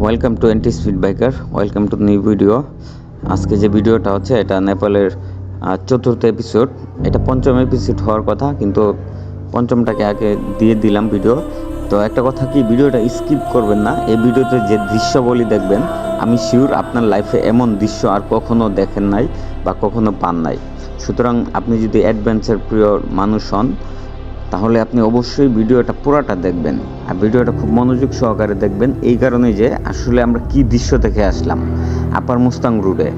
Welcome to NT speed biker, welcome to new video. আজকে যে ভিডিওটা হচ্ছে এটা নেপালের চতুর্থ এপিসোড। এটা পঞ্চম এপিসোড হওয়ার কথা, কিন্তু পঞ্চমটাকে আগে দিয়ে দিলাম ভিডিও। তো একটা কথা কি, ভিডিওটা স্কিপ করবেন না। এই ভিডিওতে যে দৃশ্যগুলি দেখবেন, আমি শিওর আপনার লাইফে এমন দৃশ্য আর কখনো দেখেন নাই বা কখনো পান নাই। সুতরাং আপনি যদি অ্যাডভেঞ্চার প্রিয় মানুষ হন, তাহলে আপনি অবশ্যই ভিডিওটা পুরাটা দেখবেন, আর ভিডিওটা খুব মনোযোগ সহকারে দেখবেন। এই কারণে যে আসলে আমরা কি দৃশ্য দেখে আসলাম আপার মুস্তাং রোডে,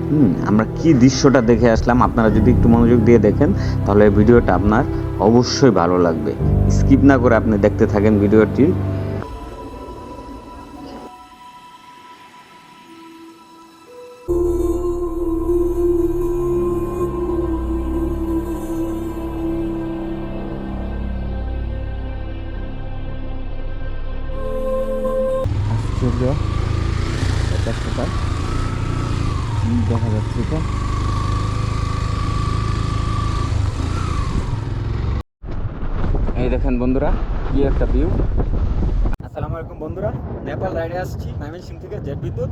আমরা কি দৃশ্যটা দেখে আসলাম, আপনারা যদি একটু মনোযোগ দিয়ে দেখেন তাহলে ভিডিওটা আপনার অবশ্যই ভালো লাগবে। স্কিপ না করে আপনি দেখতে থাকেন ভিডিওটি। আশ্চর্য একটা দেখা যাচ্ছে এটা। এই দেখেন বন্ধুরা, কি একটা ভিউ। আসসালামু আলাইকুম বন্ধুরা, নেপাল রাইডে আসছি ময়মনসিংহ থেকে জেট বিদ্যুৎ।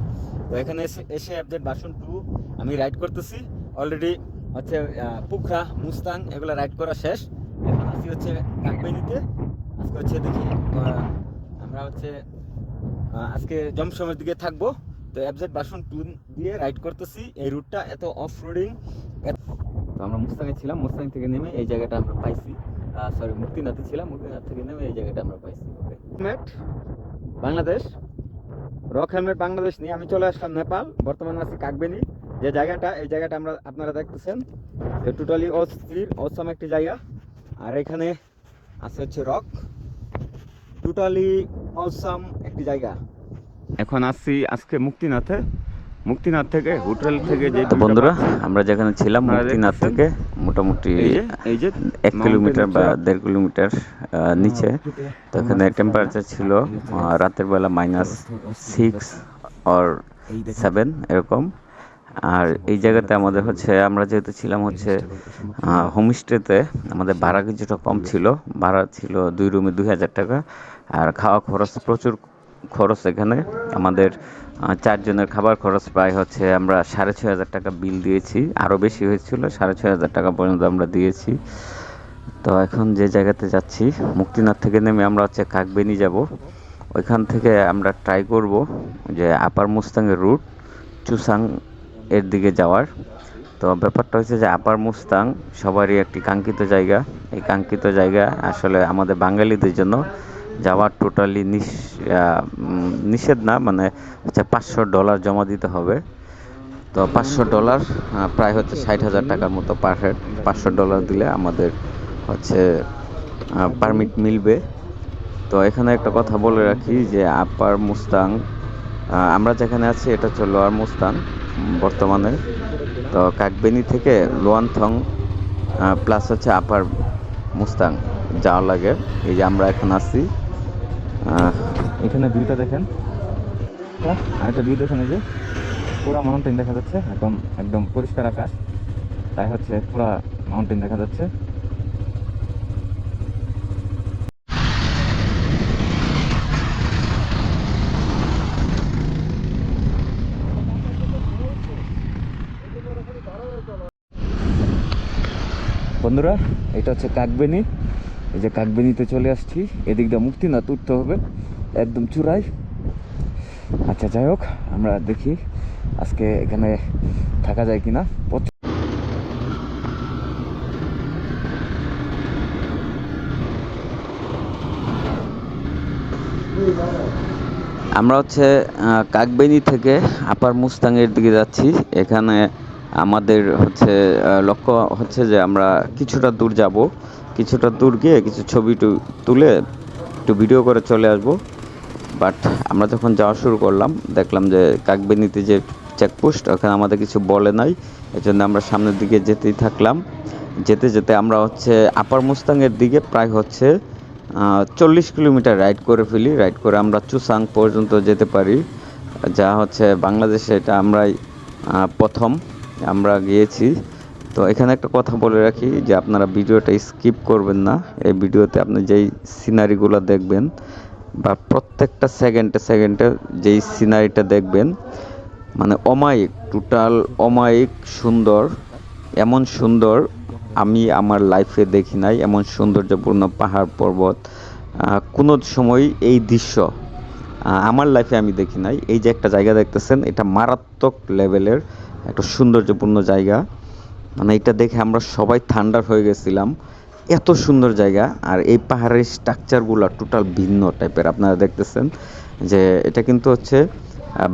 তো এখানে এসে এফজেড ভার্সন 2 আমি রাইড করতেছি। অলরেডি হচ্ছে পুখরা, মুস্তাং এগুলো রাইড করা শেষ। এখন আসছি হচ্ছে কাকবেনিতে। আজকে হচ্ছে দেখি আমরা হচ্ছে আজকে জমসমের দিকে থাকবো। তো এফজেড ভার্সন 2 দিয়ে রাইড করতেছি। এই রুটটা এত অফ রোডিং। তো আমরা মুস্তাঙে ছিলাম, মুস্তাং থেকে নেমে এই জায়গাটা আমরা পাইছি। সরি, মুক্তিনাথে ছিলাম, মুক্তিনাথ থেকে নেমে এই জায়গাটা আমরা পাইছি। Helmet Bangladesh, rock helmet Bangladesh নিয়ে আমি চলে আসলাম নেপাল। বর্তমানে আছি কাকবেনি, যে জায়গাটা, এই জায়গাটা আপনারা দেখতেছেন। টোটালি অস্থির অসম একটি জায়গা। আর এখানে আছে হচ্ছে রক, টোটালি অসম একটি জায়গা। এখন আসছি আজকে মুক্তিনাথে। মুক্তিনাথ থেকে হোটেল থেকে যে বন্ধুরা আমরা যেখানে ছিলাম, মুক্তিনাথ থেকে মোটামুটি এই যে 1 কিলোমিটার বা 1.5 কিলোমিটার নিচে। তো এখানে টেম্পারেচার ছিল রাতের বেলা -6 or 7 এরকম। আর এই জায়গাতে আমাদের হচ্ছে, আমরা যেহেতু ছিলাম হচ্ছে হোমস্টেতে, আমাদের ভাড়া কিছুটা কম ছিল। ভাড়া ছিল 2 রুমে 2000 টাকা। আর খাওয়া খরচ প্রচুর খরচ এখানে। আমাদের 4 জনের খাবার খরচ প্রায় হচ্ছে আমরা 6500 টাকা বিল দিয়েছি। আরও বেশি হয়েছিল, 6500 টাকা পর্যন্ত আমরা দিয়েছি। তো এখন যে জায়গাতে যাচ্ছি, মুক্তিনাথ থেকে নেমে আমরা হচ্ছে কাকবেনি যাব। ওইখান থেকে আমরা ট্রাই করব যে আপার মুস্তাংয়ের রুট চুসাং এর দিকে যাওয়ার। তো ব্যাপারটা হচ্ছে যে আপার মুস্তাং সবারই একটি কাঙ্ক্ষিত জায়গা। এই কাঙ্ক্ষিত জায়গা আসলে আমাদের বাঙালিদের জন্য যাওয়ার টোটালি নিষেধ না, মানে হচ্ছে $500 জমা দিতে হবে। তো $500 প্রায় হচ্ছে 60,000 টাকার মতো পার হেড। $500 দিলে আমাদের হচ্ছে পারমিট মিলবে। তো এখানে একটা কথা বলে রাখি যে আপার মুস্তাং, আমরা যেখানে আছি এটা হচ্ছে লোয়ার মুস্তাং বর্তমানে। তো কাকবেনি থেকে লোয়ানথং প্লাস হচ্ছে আপার মুস্তাং যাওয়া লাগে। এই যে আমরা এখন আছি, এখানে ভিউটা দেখেন, আরেকটা ভিউ দেখেন, এই যে পুরো মাউন্টেন দেখা যাচ্ছে। এখন একদম পরিষ্কার আকাশ, তাই হচ্ছে পুরো মাউন্টেন দেখা যাচ্ছে। বন্ধুরা, এটা হচ্ছে কাকবেনি। এই যে কাকবেনিতে চলে আসছি। এদিক দিয়ে মুক্তিনাথ উঠতে হবে একদম চূড়ায়। আচ্ছা, যাই হোক, আমরা দেখি আজকে এখানে থাকা যায় কিনা। আমরা হচ্ছে কাকবেনি থেকে আপার মুস্তাংয়ের দিকে যাচ্ছি। এখানে আমাদের হচ্ছে লক্ষ্য হচ্ছে যে আমরা কিছুটা দূর যাব, কিছুটা দূর গিয়ে কিছু ছবি তুলে একটু ভিডিও করে চলে আসব। বাট আমরা যখন যাওয়া শুরু করলাম, দেখলাম যে কাকবেনিতে যে চেকপোস্ট, ওখানে আমাদের কিছু বলে নাই। এই জন্য আমরা সামনের দিকে যেতেই থাকলাম। যেতে যেতে আমরা হচ্ছে আপার মুস্তাংয়ের দিকে প্রায় হচ্ছে 40 কিলোমিটার রাইড করে ফেলি। রাইড করে আমরা চুসাং পর্যন্ত যেতে পারি, যা হচ্ছে বাংলাদেশে এটা আমরাই প্রথম আমরা গিয়েছি। তো এখানে একটা কথা বলে রাখি যে আপনারা ভিডিওটা স্কিপ করবেন না। এই ভিডিওতে আপনি যেই সিনারিগুলো দেখবেন, বা প্রত্যেকটা সেকেন্ডে সেকেন্ডে যেই সিনারিটা দেখবেন, মানে অমায়িক, টোটাল অমায়িক সুন্দর। এমন সুন্দর আমি আমার লাইফে দেখি নাই, এমন সৌন্দর্যপূর্ণ পাহাড় পর্বত কোনো সময় এই দৃশ্য আমার লাইফে আমি দেখি নাই। এই যে একটা জায়গা দেখতেছেন, এটা মারাত্মক লেভেলের একটা সৌন্দর্যপূর্ণ জায়গা। মানে এটা দেখে আমরা সবাই থান্ডার হয়ে গেছিলাম, এত সুন্দর জায়গা। আর এই পাহাড়ের স্ট্রাকচারগুলো টোটাল ভিন্ন টাইপের, আপনারা দেখতেছেন যে এটা কিন্তু হচ্ছে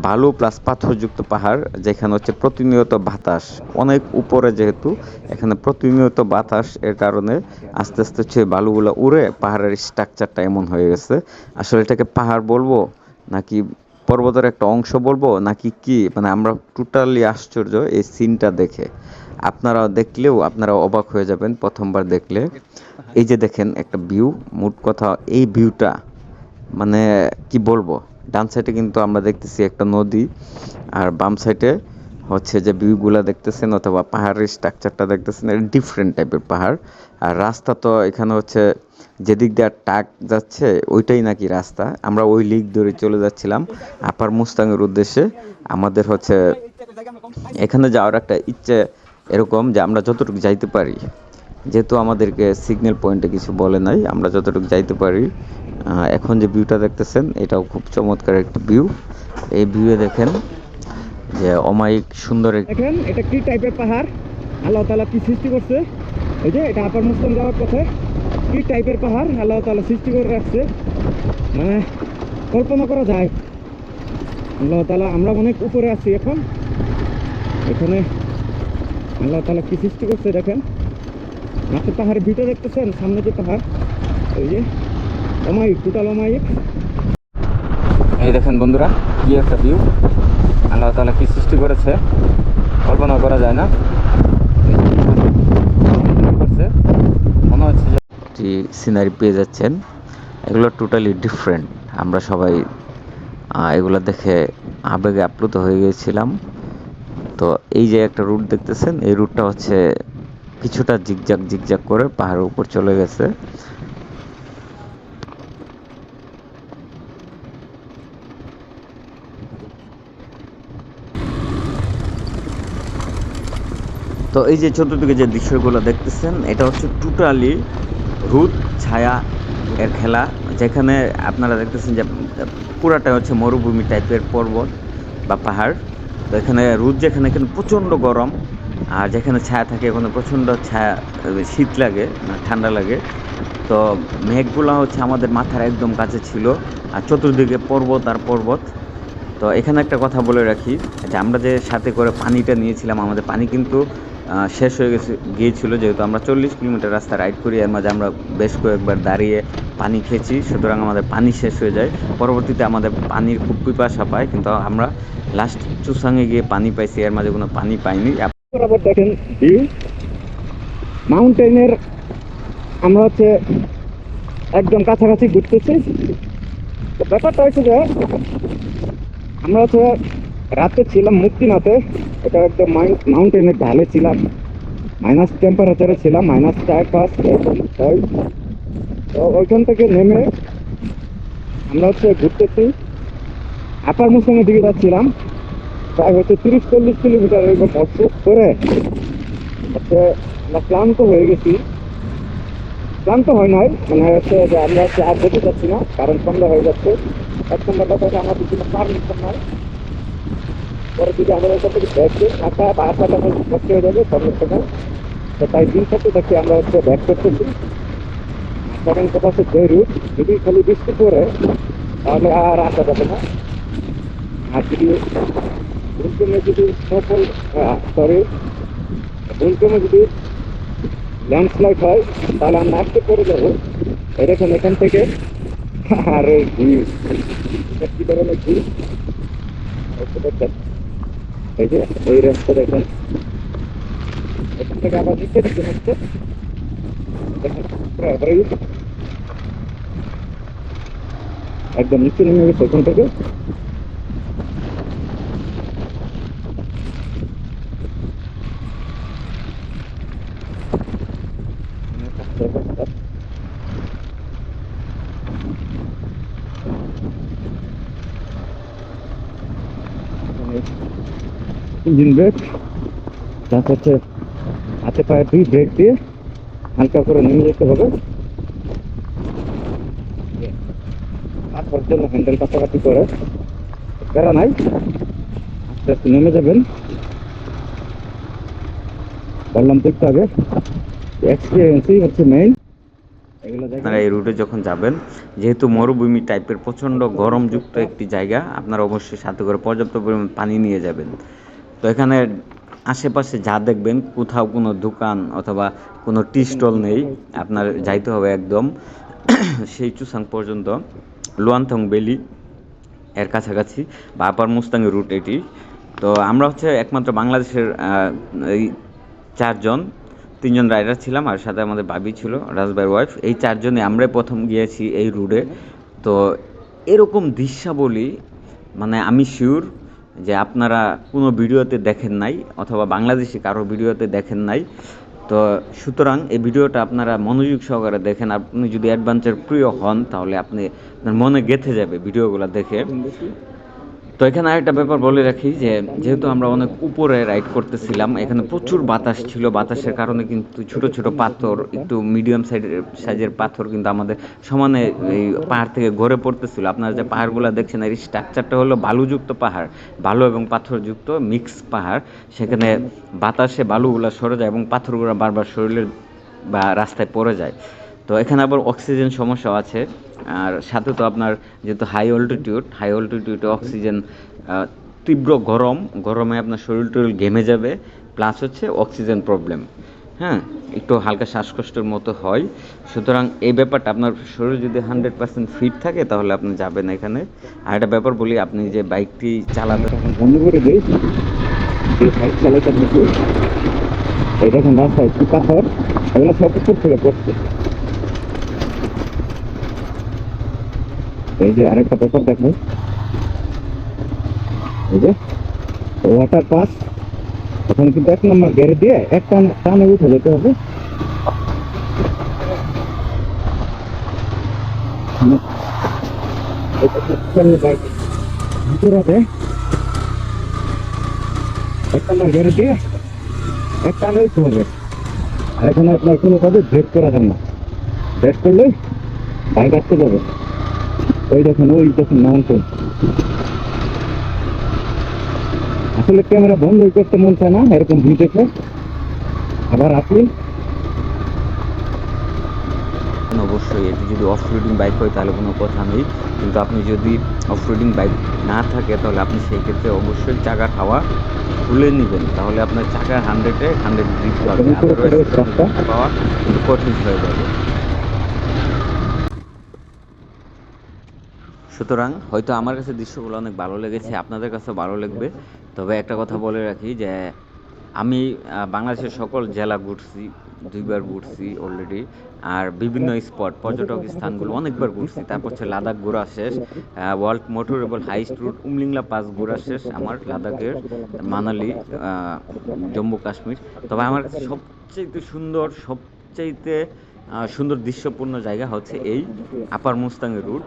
বালু প্লাস পাথরযুক্ত পাহাড়, যেখানে হচ্ছে প্রতিনিয়ত বাতাস, অনেক উপরে যেহেতু এখানে প্রতিনিয়ত বাতাস, এর কারণে আস্তে আস্তে হচ্ছে বালুগুলো উড়ে পাহাড়ের স্ট্রাকচারটা এমন হয়ে গেছে। আসলে এটাকে পাহাড় বলবো নাকি পর্বতের একটা অংশ বলবো নাকি কি, মানে আমরা টোটালি আশ্চর্য এই সিনটা দেখে। আপনারা দেখলেও আপনারা অবাক হয়ে যাবেন প্রথমবার দেখলে। এই যে দেখেন একটা ভিউ, মোট কথা এই ভিউটা মানে কি বলবো। ডান সাইডে কিন্তু আমরা দেখতেছি একটা নদী, আর বাম সাইডে হচ্ছে যে ভিউগুলা দেখতেছেন অথবা পাহাড়ের স্ট্রাকচারটা দেখতেছেন, এটা ডিফারেন্ট টাইপের পাহাড়। আর রাস্তা তো এখানে হচ্ছে যেদিক দিয়ে টাক যাচ্ছে ওইটাই নাকি রাস্তা। আমরা ওই লিক ধরে চলে যাচ্ছিলাম আপার মুস্তাঙের উদ্দেশ্যে। আমাদের হচ্ছে এখানে যাওয়ার একটা ইচ্ছে এরকম যে আমরা যতটুকু যাইতে পারি, যেহেতু আমাদেরকে সিগন্যাল পয়েন্টে কিছু বলে নাই, আমরা যতটুকু যাইতে পারি। এখন যে ভিউটা দেখতেছেন এটাও খুব চমৎকার একটা ভিউ। এই ভিউয়ে দেখেন যে অমায়িক সুন্দর দেখেন এটা কি টাইপের পাহাড়, আল্লাহ তাআলা কি সৃষ্টি করছে। এই যে এটা আপার মুস্তাং যাওয়ার পথে কি টাইপের পাহাড় আল্লাহ তাআলা সৃষ্টি করে রাখছে, মানে কল্পনা করা যায়। আল্লাহ তাআলা, আমরা অনেক উপরে আছি এখন, এখানে আল্লাহ তাআলা কি সৃষ্টি করছে দেখেন। মাত্র পাহাড়ের ভিতরে দেখতেছেন, সামনে যে পাহাড়, এই যে অমায়িক, টোটাল অমায়িক। এই দেখেন বন্ধুরা, কি একটা ভিউ, আল্লাহ তাআলা কি সৃষ্টি করেছে কল্পনা করা যায় না। মনে হচ্ছে যে সিনারি পেয়ে যাচ্ছেন, এগুলো টোটালি ডিফারেন্ট। আমরা সবাই এগুলো দেখে আবেগে আপ্লুত হয়ে গিয়েছিলাম। তো এই যে একটা রুট দেখতেছেন, এই রুটটা হচ্ছে কিছুটা জিগজাগ জিগজাগ করে পাহাড়ের উপর চলে গেছে। তো এই যে চতুর্দিকে যে দৃশ্যগুলো দেখতেছেন, এটা হচ্ছে টোটালি রোদ ছায়া এর খেলা, যেখানে আপনারা দেখতেছেন যে পুরাটা হচ্ছে মরুভূমি টাইপের পর্বত বা পাহাড়। তো এখানে রোদ যেখানে এখানে প্রচণ্ড গরম, আর যেখানে ছায়া থাকে ওখানে প্রচণ্ড ছায়া, শীত লাগে না ঠান্ডা লাগে। তো মেঘগুলো হচ্ছে আমাদের মাথার একদম কাছে ছিল, আর চতুর্দিকে পর্বত আর পর্বত। তো এখানে একটা কথা বলে রাখি যে আমরা যে সাথে করে পানিটা নিয়েছিলাম, আমাদের পানি কিন্তু শেষ হয়ে গিয়েছিল, যেহেতু আমরা 40 কিলোমিটার রাস্তা রাইড করি, এর মাঝে আমরা বেশ কয়েকবার দাঁড়িয়ে পানি খেয়েছি, সুতরাং আমাদের পানি শেষ হয়ে যায়। পরবর্তীতে আমাদের পানির খুব পিপাসা পায়, কিন্তু আমরা লাস্ট চুসাঙে গিয়ে পানি পাইছি, এর মাঝে কোনো পানি পাইনি। বরাবর দেখেন ভিউ মাউন্টেনের, আমরা হচ্ছে একদম কাছাকাছি ঘুরতেছি। তো ব্যাপারটা হচ্ছে যে আমরা হচ্ছে রাতে ছিলাম মুক্তিনাথে, এটা একদম মাউন্টেনের ঢালে ছিলাম, মাইনাস টেম্পারেচারে ছিলাম, -4, -5 এরকম হয়। তো ওইখান থেকে নেমে আমরা হচ্ছে ঘুরতেছি, আপার মুসলিমের দিকে যাচ্ছিলাম, প্রায় হচ্ছে 30-40 কিলোমিটার এরকম করে হচ্ছে আমরা ক্লান্ত হয়ে গেছি। ক্লান্ত হয় নাই, মানে হচ্ছে যে আমরা হচ্ছে আর যেতে চাচ্ছি না, কারণ সন্ধ্যা হয়ে যাচ্ছে। 1 ঘন্টা থেকে আমাদের কোনো পারমিশন নাই, পরে যদি আমাদের এখান থেকে ব্যাগ টাকা বা 8 টাকা খরচ হয়ে যাবে সন্ধ্যার সময়। তো তাই দিন থাকতে থাকতে আমরা হচ্ছে ব্যাগ করতেছি। সেকেন্ড কথা হচ্ছে যে রুট, যদি খালি বৃষ্টি পড়ে তাহলে আর আসা যাবে না। আর যদি ভুলক্রমে যদি স্নোফল, ভুলক্রমে যদি ল্যান্ডস্লাইড হয় তাহলে আমরা আসতে পড়ে যাবো। এরকম এখান থেকে আর এই ভিউ, কি ধরনের ভিউ দেখেন, এই যে এই রাস্তা দেখেন, এখান থেকে আবার নিচে দিতে হচ্ছে দেখেন, একদম নিচে নেমে গেছে ওখান থেকে। ইঞ্জিন ব্রেক, তারপর হচ্ছে হাতে পায়ে 2 ব্রেক দিয়ে হালকা করে নেমে যেতে হবে। তারপর জন্য হ্যান্ডেল কাছাকাছি করে প্যারা নাই, আস্তে আস্তে নেমে যাবেন। বললাম তো একটু আগে, এক্সপিরিয়েন্সই হচ্ছে মেইন। আপনারা এই রুটে যখন যাবেন, যেহেতু মরুভূমি টাইপের প্রচণ্ড গরমযুক্ত একটি জায়গা, আপনারা অবশ্যই সাথে করে পর্যাপ্ত পরিমাণ পানি নিয়ে যাবেন। তো এখানে আশেপাশে যা দেখবেন, কোথাও কোনো দোকান অথবা কোনো টি স্টল নেই। আপনার যাইতে হবে একদম সেই চুসাং পর্যন্ত, লুয়ানথং ভ্যালি এর কাছাকাছি বা আপার মুস্তাংয়ের রুট এটি। তো আমরা হচ্ছে একমাত্র বাংলাদেশের এই 4 জন, 3 জন রাইডার ছিলাম আর সাথে আমাদের ভাবি ছিল, রাজভাইয়ের ওয়াইফ। এই 4 জনে আমরাই প্রথম গিয়েছি এই রুটে। তো এরকম দৃশ্যাবলী মানে আমি শিওর যে আপনারা কোনো ভিডিওতে দেখেন নাই অথবা বাংলাদেশি কারো ভিডিওতে দেখেন নাই। তো সুতরাং এই ভিডিওটা আপনারা মনোযোগ সহকারে দেখেন। আপনি যদি অ্যাডভেঞ্চার প্রিয় হন তাহলে আপনার মনে গেঁথে যাবে ভিডিওগুলো দেখে। তো এখানে আরেকটা ব্যাপার বলে রাখি যে যেহেতু আমরা অনেক উপরে রাইড করতেছিলাম, এখানে প্রচুর বাতাস ছিল। বাতাসের কারণে কিন্তু ছোট ছোট পাথর, একটু মিডিয়াম সাইজের পাথর কিন্তু আমাদের সমানে এই পাহাড় থেকে গড়ে পড়তেছিল। আপনারা যে পাহাড়গুলো দেখছেন এর স্ট্রাকচারটা হলো বালুযুক্ত পাহাড়, বালু এবং পাথরযুক্ত মিক্স পাহাড়। সেখানে বাতাসে বালুগুলো সরে যায় এবং পাথরগুলো বারবার শরীরের বা রাস্তায় পড়ে যায়। তো এখানে আবার অক্সিজেন সমস্যাও আছে। আর সাথে তো আপনার যেহেতু হাই অল্টিটিউডে অক্সিজেন, তীব্র গরমে আপনার শরীর টরীর ঘেমে যাবে, প্লাস হচ্ছে অক্সিজেন প্রবলেম। হ্যাঁ, একটু হালকা শ্বাসকষ্টের মতো হয়। সুতরাং এই ব্যাপারটা, আপনার শরীর যদি 100% ফিট থাকে তাহলে আপনি যাবেন এখানে। আর একটা ব্যাপার বলি, আপনি যে বাইকটি চালাবেন বন্ধ করে দিই, যে সাইড চালাইতে থাকি। এই দেখুন রাস্তায় কি পাথর, এগুলো সব উপর থেকে পড়ছে। এই যে আরেকটা ব্যাপার দেখো, এই যে ওয়াটার পাস, ওখানে কিন্তু 1 নম্বর গেড়ে দিয়ে একটা টানে উঠে যেতে হবে। ভিতরে 1 নম্বর গেড়ে দিয়ে এক টানে উঠতে হবে। আর এখানে আপনার কোনো কাজে ব্রেক করা যাবে না, ব্রেক করলে বাইক আটকে যাবে। ওই দেখুন মাউন্টেন। আসলে ক্যামেরা বন্ধ করতে মন চায় না এরকম ভিউ দেখে। আবার আপনি অবশ্যই এটি যদি অফ রোডিং বাইক হয় তাহলে কোনো কথা নেই, কিন্তু আপনি যদি অফ রোডিং বাইক না থাকে তাহলে আপনি সেই ক্ষেত্রে অবশ্যই চাকার হাওয়া খুলে নেবেন, তাহলে আপনার চাকার 100 গ্রিপ পাবে, আদারওয়াইজ পাওয়া কিন্তু কঠিন হয়ে যাবে। সুতরাং হয়তো আমার কাছে দৃশ্যগুলো অনেক ভালো লেগেছে, আপনাদের কাছেও ভালো লাগবে। তবে একটা কথা বলে রাখি যে আমি বাংলাদেশের সকল জেলা ঘুরছি, 2 বার ঘুরছি অলরেডি। আর বিভিন্ন স্পট, পর্যটক স্থানগুলো অনেকবার ঘুরছি। তারপর হচ্ছে লাদাখ ঘোরা শেষ, world motorable highest route Umlingla pass ঘোরা শেষ আমার লাদাখের, মানালি, জম্মু কাশ্মীর। তবে আমার কাছে সবচাইতে সুন্দর দৃশ্যপূর্ণ জায়গা হচ্ছে এই আপার মুস্তাংয়ের রুট।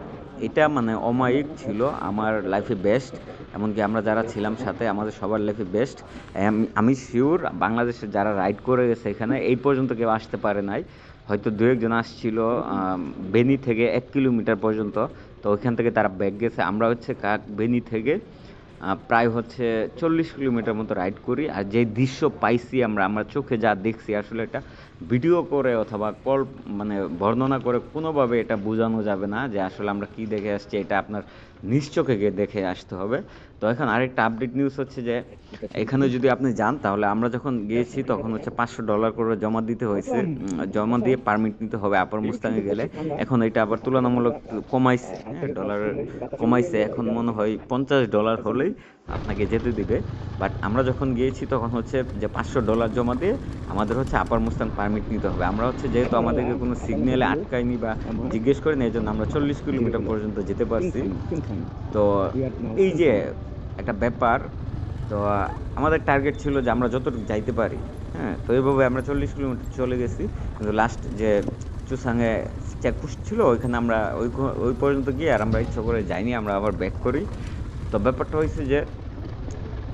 এটা মানে অমায়িক ছিল আমার লাইফে বেস্ট, এমনকি আমরা যারা ছিলাম সাথে আমাদের সবার লাইফে বেস্ট। আমি শিওর বাংলাদেশের যারা রাইড করে গেছে এখানে এই পর্যন্ত কেউ আসতে পারে নাই। হয়তো 2-1 জন আসছিল বেনি থেকে 1 কিলোমিটার পর্যন্ত, তো ওইখান থেকে তারা ব্যাক গেছে। আমরা হচ্ছে বেনি থেকে প্রায় হচ্ছে 40 কিলোমিটার মতো রাইড করি। আর যে দৃশ্য পাইছি আমরা চোখে যা দেখছি, আসলে এটা ভিডিও করে অথবা মানে বর্ণনা করে কোনোভাবে এটা বোঝানো যাবে না যে আসলে আমরা কি দেখে আসছি। এটা আপনার নিজ চোখে গিয়ে দেখে আসতে হবে। তো এখন আরেকটা আপডেট নিউজ হচ্ছে যে এখানে যদি আপনি যান তাহলে আমরা যখন গিয়েছি তখন হচ্ছে $500 করে জমা দিতে হয়েছে, জমা দিয়ে পারমিট নিতে হবে আপার মুস্তাঙে গেলে। এখন এটা আবার তুলনামূলক কমাইছে, হ্যাঁ, ডলার কমাইছে। এখন মনে হয় $50 হলেই আপনাকে যেতে দিবে। বাট আমরা যখন গিয়েছি তখন হচ্ছে যে $500 জমা দিয়ে আমাদের হচ্ছে আপার মুস্তাং পারমিট নিতে হবে। আমরা হচ্ছে যেহেতু আমাদেরকে কোনো সিগন্যালে আটকায়নি বা জিজ্ঞেস করেনি, এই জন্য আমরা 40 কিলোমিটার পর্যন্ত যেতে পারছি। তো এই যে একটা ব্যাপার, তো আমাদের টার্গেট ছিল যে আমরা যতটুকু যাইতে পারি, হ্যাঁ, তো এইভাবে আমরা 40 কিলোমিটার চলে গেছি। কিন্তু লাস্ট যে চুসাঙে চেকপোস্ট ছিল ওইখানে আমরা ওই পর্যন্ত গিয়ে আর আমরা ইচ্ছা করে যাইনি, আমরা আবার ব্যাক করি। তো ব্যাপারটা হয়েছে যে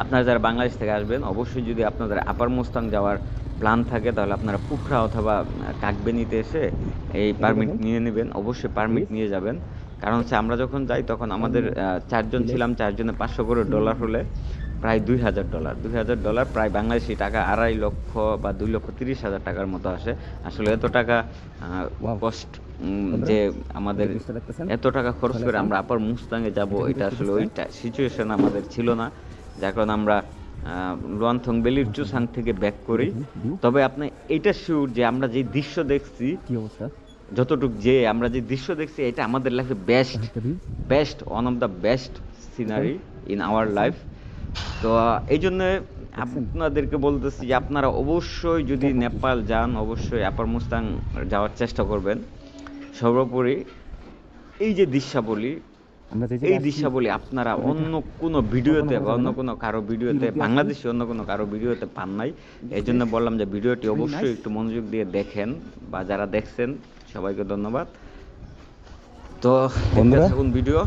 আপনারা যারা বাংলাদেশ থেকে আসবেন অবশ্যই যদি আপনাদের আপার মুস্তাং যাওয়ার প্ল্যান থাকে তাহলে আপনারা পুখরা অথবা কাকবেনিতে এসে এই পারমিট নিয়ে নেবেন, অবশ্যই পারমিট নিয়ে যাবেন। কারণ হচ্ছে আমরা যখন যাই তখন আমাদের 4 জন ছিলাম, 4 জনে 500 করে ডলার হলে প্রায় $2,000 প্রায় বাংলাদেশি টাকা 2.5 লক্ষ বা 2,30,000 টাকার মতো আসে। আসলে এত টাকা কষ্ট যে আমাদের এত টাকা খরচ করে আমরা আপার মুস্তাঙে যাব, এটা আসলে ওইটা সিচুয়েশন আমাদের ছিল না, যার কারণে আমরা লুয়ানথং বেলির চুসাং থেকে ব্যাক করি। তবে আপনি এটা শিওর যে আমরা যে দৃশ্য দেখছি, যতটুকু যে আমরা যে দৃশ্য দেখছি, এটা আমাদের লাইফে best one of the best scenery in our life. তো এই জন্য আপনাদেরকে বলতেছি যে আপনারা অবশ্যই যদি নেপাল যান অবশ্যই আপার মুস্তাং যাওয়ার চেষ্টা করবেন। সর্বোপরি এই যে দৃশ্যাবলী, এই দৃশ্যাবলী আপনারা অন্য কোনো ভিডিওতে বা অন্য কোনো কারো ভিডিওতে, বাংলাদেশে অন্য কোনো কারো ভিডিওতে পান নাই। এই জন্য বললাম যে ভিডিওটি অবশ্যই একটু মনোযোগ দিয়ে দেখেন, বা যারা দেখছেন সবাইকে ধন্যবাদ। তো দেখতে থাকুন ভিডিও,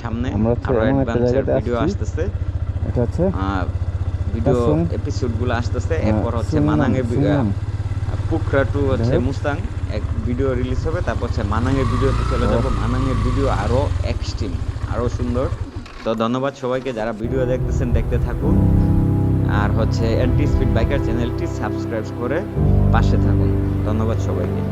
সামনে আরো অ্যাডভেঞ্চার ভিডিও আসতেছে, এটা হচ্ছে ভিডিও এপিসোডগুলো আসতেছে। এরপর হচ্ছে মানাঙের পুখরা টু হচ্ছে মুস্তাং এক ভিডিও রিলিজ হবে, তারপর হচ্ছে মানাঙের ভিডিওতে চলে যাবো। মানাঙের ভিডিও আরও এক্সট্রিম, আরও সুন্দর। তো ধন্যবাদ সবাইকে, যারা ভিডিও দেখতেছেন দেখতে থাকুন, আর হচ্ছে এনটি স্পিড বাইকার চ্যানেলটি সাবস্ক্রাইব করে পাশে থাকুন। ধন্যবাদ সবাইকে।